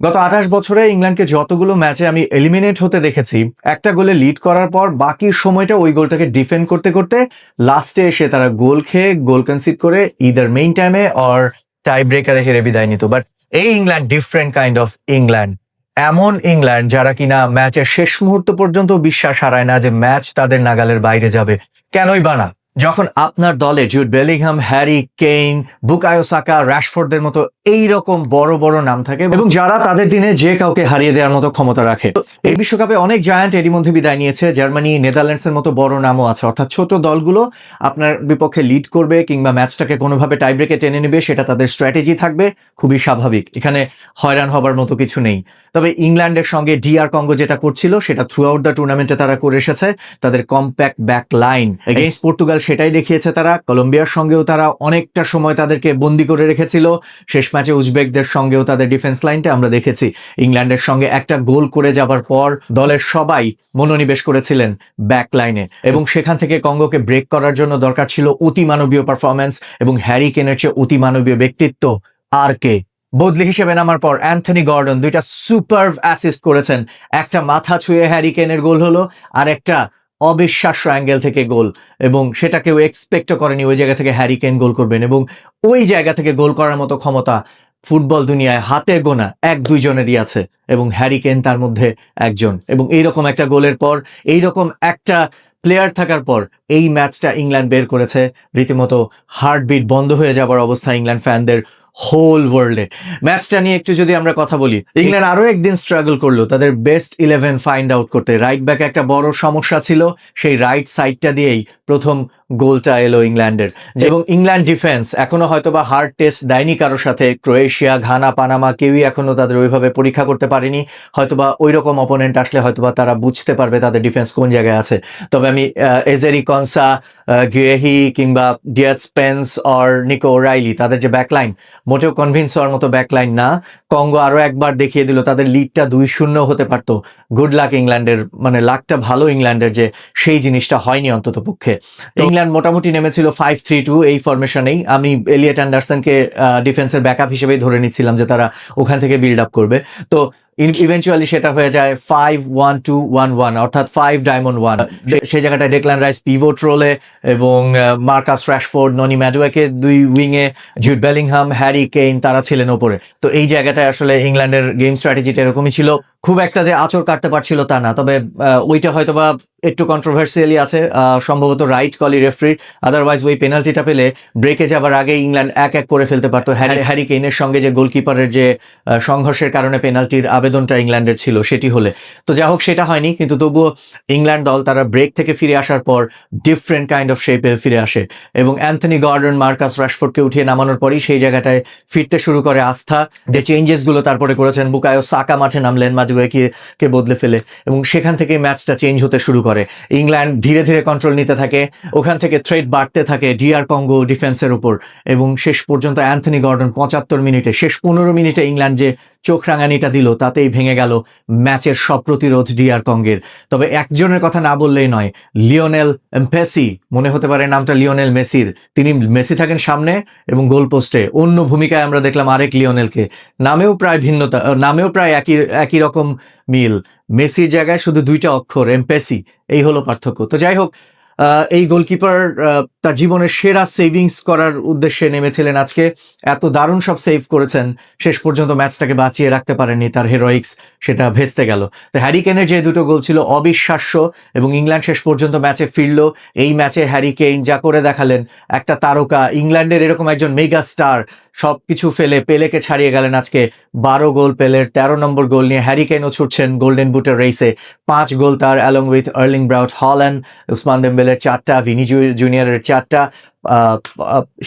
গত ২৮ বছরে ইংল্যান্ডকে যতগুলো ম্যাচে আমি এলিমিনেট হতে দেখেছি, একটা গোলে লিড করার পর বাকি সময়টা ওই গোলটাকে ডিফেন্ড করতে করতে লাস্টে এসে তারা গোল খেয়ে গোল কনসিড করে ইদার মেইন টাইমে অর টাই ব্রেকারে হেরে বিদায় নিত। বাট এই England different kind of England. এমন ইংল্যান্ড যারা কিনা ম্যাচের শেষ মুহূর্ত পর্যন্ত বিশ্বাস হারায় না যে ম্যাচ তাদের নাগালের বাইরে যাবে। কেনই বা না? যখন আপনার দলে Jude Bellingham, Harry Kane, Bukayo Saka, রাশফোর্ডদের মতো এইরকম বড় বড় নাম থাকে এবং যারা তাদের দিনে যে কাউকে হারিয়ে দেওয়ার মতো ক্ষমতা রাখে। এই বিশ্বকাপে অনেক জায়ান্ট এরই মধ্যে বিদায় নিয়েছে। জার্মানি, নেদারল্যান্ডসের মতো বড় নামও আছে। অর্থাৎ ছোট দলগুলো আপনার বিপক্ষে লিড করবে কিংবা ম্যাচটাকে কোনোভাবে টাই ব্রেকে টেনে নেবে, সেটা তাদের স্ট্র্যাটেজি থাকবে, খুবই স্বাভাবিক। এখানে হয়রান হবার মতো কিছু নেই। তবে ইংল্যান্ডের সঙ্গে ডিআর কঙ্গো যেটা করছিল সেটা থ্রু আউট দ্য টুর্নামেন্টে তারা করে এসেছে। তাদের compact back line against Portugal সেটাই দেখিয়েছে তারা। কলম্বিয়ার সঙ্গেও তারা অনেকটা সময় তাদেরকে বন্দি করে রেখেছিল। শেষ ম্যাচে উজবেকদের সঙ্গেও তাদের ডিফেন্স লাইনটা আমরা দেখেছি। ইংল্যান্ডের সঙ্গে একটা গোল করে যাবার পর দলের সবাই মনোনিবেশ করেছিলেন ব্যাক লাইনে এবং সেখান থেকে কঙ্গোকে ব্রেক করার জন্য দরকার ছিল অতিমানবীয় পারফরম্যান্স এবং হ্যারি কেনের চেয়ে অতিমানবীয় ব্যক্তিত্ব আর কে। বদলি হিসেবে নামার পর অ্যান্থনি গর্ডন দুইটা সুপারভ অ্যাসিস্ট করেছেন। একটা মাথা ছুঁয়ে হ্যারি কেনের গোল হলো, আর একটা অবিশ্বাস্য অ্যাঙ্গেল থেকে গোল, এবং সেটা কেউ এক্সপেক্টও করেনি ওই জায়গা থেকে হ্যারি কেন গোল করবেন। এবং ওই জায়গা থেকে গোল করার মতো ক্ষমতা ফুটবল দুনিয়ায় হাতে গোনা ১-২ জনেরই আছে এবং হ্যারি কেন তার মধ্যে একজন। এবং এইরকম একটা গোলের পর, এইরকম একটা প্লেয়ার থাকার পর এই ম্যাচটা ইংল্যান্ড বের করেছে। রীতিমতো হার্টবিট বন্ধ হয়ে যাবার অবস্থা ইংল্যান্ড ফ্যানদের হোল ওয়ার্ল্ডে। ম্যাচটা নিয়ে একটু যদি আমরা কথা বলি, ইংল্যান্ড আরো একদিন স্ট্রাগল করলো তাদের বেস্ট 11 ফাইন্ড আউট করতে। রাইট ব্যাকে একটা বড় সমস্যা ছিল, সেই রাইট সাইডটা দিয়েই প্রথম গোলটা এলো ইংল্যান্ডের। এবং ইংল্যান্ড ডিফেন্স এখনো হয়তোবা হার্ড টেস্ট দেয়নি কারোর সাথে। ক্রোয়েশিয়া, ঘানা, পানামা কেউই এখনো তাদের ওইভাবে পরীক্ষা করতে পারেনি। হয়তোবা ওই রকম অপোনেন্ট আসলে হয়তোবা তারা বুঝতে পারবে তাদের ডিফেন্স কোন জায়গায় আছে। তবে আমি এজেরি কনসা, গিয়েহি কিংবা ডিয়াজ স্পেন্স অর নিকো ওরাইলি, তাদের যে ব্যাকলাইন মোটেও কনভিন্স হওয়ার মতো ব্যাকলাইন না। কঙ্গো আরো একবার দেখিয়ে দিল তাদের লিডটা ২-০ হতে পারতো। গুড লাক ইংল্যান্ডের, মানে লাকটা ভালো ইংল্যান্ডের যে সেই জিনিসটা হয়নি অন্তত পক্ষে। ইংল্যান্ড মোটামুটি নেমেছিল 5-3-2 এই ফরমেশনেই। আমি এলিয়ট অ্যান্ডারসনকে ডিফেন্সের ব্যাকআপ হিসেবেই ধরে নিচ্ছিলাম যে তারা ওখান থেকে বিল্ড আপ করবে। তো ইভেন্চুয়ালি সেটা হয়ে যায় 5-1-2-1-1, অর্থাৎ 5 ডায়মন্ড 1। সেই জায়গাটায় ডেক্লান রাইস পিভট রোলে এবং মার্কাস রাশফোর্ড, ননি ম্যাডুয়েকে দুই উইংয়ে, জুড বেলিংহাম, হ্যারি কেইন তারা ছিলেন ওপরে। তো এই জায়গাটায় আসলে ইংল্যান্ডের গেম স্ট্র্যাটেজিটা এরকমই ছিল। খুব একটা যে আঁচড় কাটতে পারছিল তা না, তবে ওইটা হয়তোবা একটু কন্ট্রোভার্সিয়ালি আছে, সম্ভবত রাইট কলি রেফারির। আদারওয়াইজ ওই পেনাল্টিটা পেলে ব্রেকে যাবার আগে ইংল্যান্ড ১-১ করে ফেলতে পারতো। হ্যারি কেইনের সঙ্গে যে গোলকিপারের যে সংঘর্ষের কারণে পেনাল্টির আবেদনটা ইংল্যান্ডের ছিল সেটি হলে, তো যা হোক সেটা হয়নি। কিন্তু তবুও ইংল্যান্ড দল তারা ব্রেক থেকে ফিরে আসার পর ডিফারেন্ট কাইন্ড অফ শেপে ফিরে আসে এবং অ্যান্থনি গর্ডন, মার্কাস রাশফোর্ডকে উঠিয়ে নামানোর পরই সেই জায়গাটায় ফিরতে শুরু করে আস্থা। যে চেঞ্জেসগুলো তারপরে করেছেন, বুকায়ো সাকা মাঠে নামলেন কে বদলে ফেলে, এবং সেখান থেকে ম্যাচটা চেঞ্জ হতে শুরু করে। ইংল্যান্ড ধীরে ধীরে কন্ট্রোল নিতে থাকে, ওখান থেকে থ্রেট বাড়তে থাকে ডিআর কঙ্গো ডিফেন্সের উপর, এবং শেষ পর্যন্ত অ্যান্থনি গর্ডন ৭৫ মিনিটে, শেষ ১৫ মিনিটে ইংল্যান্ড যে চোখ রাঙানিটা দিল তাতেই ভেঙে গেল ম্যাচের সব প্রতিরোধ ডিআর কঙ্গের। তবে একজনের কথা না বললেই নয়, লিওনেল এমপেসি, মনে হতে পারে নামটা লিওনেল মেসির। তিনি মেসি থাকেন সামনে এবং গোল পোস্টে, অন্য ভূমিকায় আমরা দেখলাম আরেক লিওনেলকে। নামেও প্রায় ভিন্নতা, নামেও প্রায় একই রকম মিল। মেসির জায়গায় শুধু ২টা অক্ষর, এমপেসি, এই হলো পার্থক্য। তো যাই হোক, এই গোলকিপার তার জীবনের সেরা সেভিংস করার উদ্দেশ্যে নেমেছিলেন আজকে। এত দারুণ সব সেভ করেছেন, শেষ পর্যন্ত ম্যাচটাকে বাঁচিয়ে রাখতে পারেননি। তার হেরোইক্স সেটা ভেস্তে গেল। তো হ্যারি কেনের যে দুটো গোল ছিল অবিশ্বাস্য, এবং ইংল্যান্ড শেষ পর্যন্ত ম্যাচে ফিরল। এই ম্যাচে হ্যারি কেইন যা করে দেখালেন, একটা তারকা, ইংল্যান্ডের এরকম একজন মেগা স্টার সবকিছু ফেলে পেলেকে ছাড়িয়ে গেলেন আজকে। ১২ গোল পেলের, ১৩ নম্বর গোল নিয়ে হ্যারি কেইনও ছুটছেন গোল্ডেন বুটের রেসে। ৫ গোল তার, along with Erling Braut Haaland, Ousmane দেমবেলের ৪টা, ভিনি জুনিয়রের ৪টা,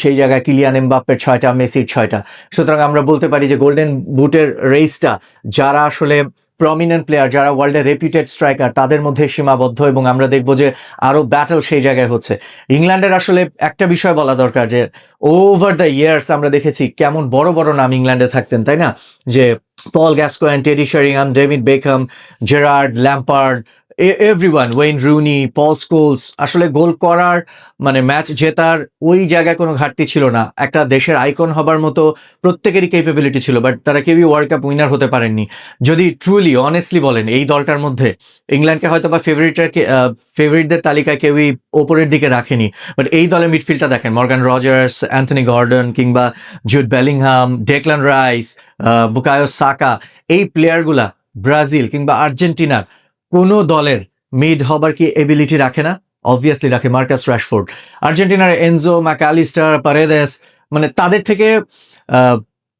সেই জায়গায় কিলিয়ান এমবাপ্পের ৬টা, মেসির ৬টা। সুতরাং আমরা বলতে পারি যে গোল্ডেন বুটের রেসটা যারা আসলে প্রমিনেন্ট প্লেয়ার, যারা ওয়ার্ল্ডের রেপুটেড স্ট্রাইকার, তাদের মধ্যে সীমাবদ্ধ, এবং আমরা দেখব যে আরো ব্যাটল সেই জায়গায় হচ্ছে। ইংল্যান্ডের আসলে একটা বিষয় বলা দরকার যে ওভার দ্য ইয়ার্স আমরা দেখেছি কেমন বড় বড় নাম ইংল্যান্ডে থাকতেন, তাই না? যে Paul Gascoigne, Teddy Sheringham, David Beckham, Gerrard, Lampard, everyone, Wayne Rooney, Paul Scholes, আসলে গোল করার মানে ম্যাচ জেতার ওই জায়গায় কোনো ঘাটতি ছিল না। একটা দেশের আইকন হবার মতো প্রত্যেকেরই ক্যাপাবিলিটি ছিল, বাট তারা কেউই ওয়ার্ল্ড কাপ উইনার হতে পারেননি। যদি ট্রুলি অনেস্টলি বলেন, এই দলটার মধ্যে ইংল্যান্ডকে হয়তো বা ফেভারিটদের তালিকায় কেউই ওপরের দিকে রাখেনি, বাট এই দলের মিডফিল্ডটা দেখেন, মর্গান রজার্স, অ্যান্থনি গর্ডন, কিংবা Jude Bellingham, Declan rice, Bukayo Saka, এই প্লেয়ারগুলা ব্রাজিল কিংবা আর্জেন্টিনার কোনো দলের মিড হবার কি এবিলিটি রাখে না? অবভিয়াসলি রাখে মার্কাস রাশফোর্ড। আর্জেন্টিনার এনজো, ম্যাকঅ্যালিস্টার, পারেদেস, মানে তাদের থেকে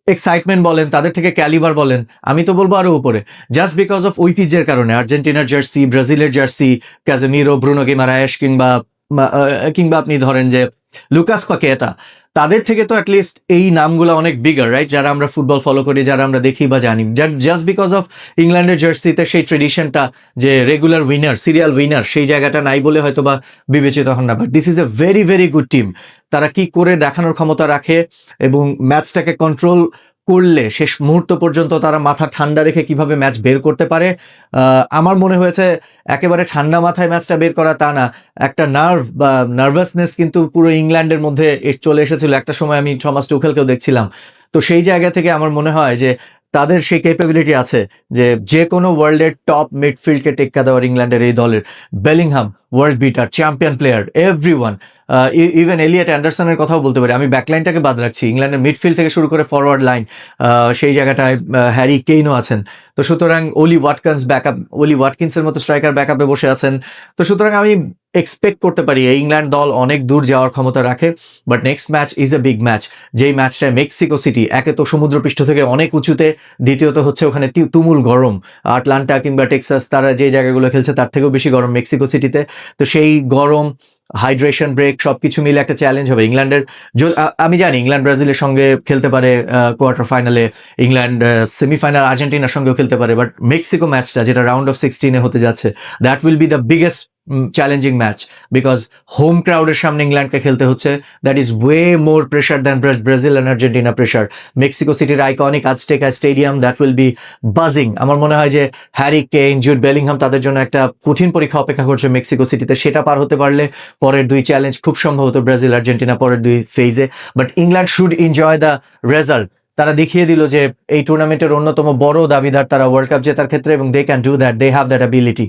এক্সাইটমেন্ট বলেন, তাদের থেকে ক্যালিবার বলেন, আমি তো বলবো আরো উপরে, জাস্ট বিকজ অফ ঐতিহ্যের কারণে। আর্জেন্টিনার জার্সি, ব্রাজিলের জার্সি, ক্যাজেমিরো, ব্রুনো গিমারায়েশ, কিংবা আপনি ধরেন যে লুকাস পাকেটা, তাদের থেকে তো অ্যাটলিস্ট এই নামগুলো অনেক বিগার, রাইট? যারা আমরা ফুটবল ফলো করি, যারা আমরা দেখি বা জানি, জাস্ট বিকজ অফ ইংল্যান্ডের জার্সিতে সেই ট্রেডিশনটা, যে রেগুলার উইনার, সিরিয়াল উইনার, সেই জায়গাটা নাই বলে হয়তো বা বিবেচিত হন না। But this is a very very good team. তারা কি করে দেখানোর ক্ষমতা রাখে এবং ম্যাচটাকে কন্ট্রোল করলে শেষ মুহূর্ত পর্যন্ত তারা মাথা ঠান্ডা রেখে কিভাবে ম্যাচ বের করতে পারে, আমার মনে হয়েছে একেবারে ঠান্ডা মাথায় ম্যাচটা বের করা তা না, একটা নার্ভ বা নার্ভাসনেস কিন্তু পুরো ইংল্যান্ডের মধ্যে চলে এসেছিল। একটা সময় আমি থমাস টুখেলকেও দেখছিলাম। তো সেই জায়গা থেকে আমার মনে হয় যে তাদের সেই ক্যাপাবিলিটি আছে যে কোনো ওয়ার্ল্ডের টপ মিডফিল্ডকে টেক্কা দেওয়ার ইংল্যান্ডের এই দলের। Bellingham world beater, champion player, everyone, even Elliot অ্যান্ডারসনের কথাও বলতে পারি। আমি ব্যাকলাইনটাকে বাদ রাখছি, ইংল্যান্ডের মিডফিল্ড থেকে শুরু করে ফরওয়ার্ড লাইন, সেই জায়গাটায় হ্যারি কেইনও আছেন। তো সুতরাং ওলি ওয়াটকিন্সের মতো স্ট্রাইকার ব্যাকআপে বসে আছেন। তো সুতরাং আমি এক্সপেক্ট করতে পারি এই ইংল্যান্ড দল অনেক দূর যাওয়ার ক্ষমতা রাখে। But next match is a big match, যেই ম্যাচটায় মেক্সিকো সিটি, একে তো সমুদ্রপৃষ্ঠ থেকে অনেক উঁচুতে, দ্বিতীয়ত হচ্ছে ওখানে তুমুল গরম। আটলান্টা কিংবা টেক্সাস, তারা যে জায়গাগুলো খেলছে তার থেকেও বেশি গরম মেক্সিকো সিটিতে। তো সেই গরম, হাইড্রেশন ব্রেক, সবকিছু মিলে একটা চ্যালেঞ্জ হবে ইংল্যান্ডের। আমি জানি ইংল্যান্ড ব্রাজিলের সঙ্গে খেলতে পারে কোয়ার্টার ফাইনালে, ইংল্যান্ড সেমিফাইনাল আর্জেন্টিনার সঙ্গেও খেলতে পারে, বাট মেক্সিকো ম্যাচটা যেটা রাউন্ড অফ 16 হতে যাচ্ছে, that will be the biggest challenging match, because home ক্রাউডের সামনে ইংল্যান্ডকে খেলতে হচ্ছে। That is way more pressure than Brazil and Argentina pressure. Mexico সিটির iconic Azteca stadium, that will be buzzing. আমার মনে হয় যে হ্যারি কেইন, জুড বেলিংহাম, তাদের জন্য একটা কঠিন পরীক্ষা অপেক্ষা করছে মেক্সিকো সিটিতে। সেটা পার হতে পারলে পরের দুই চ্যালেঞ্জ খুব সম্ভবত ব্রাজিল আর্জেন্টিনা পরের দুই ফেজে। But England should enjoy the result. তারা দেখিয়ে দিল যে এই টুর্নামেন্টের অন্যতম বড় দাবিদার তারা ওয়ার্ল্ড কাপ জেতার ক্ষেত্রে, এবং they can do that, they have that ability.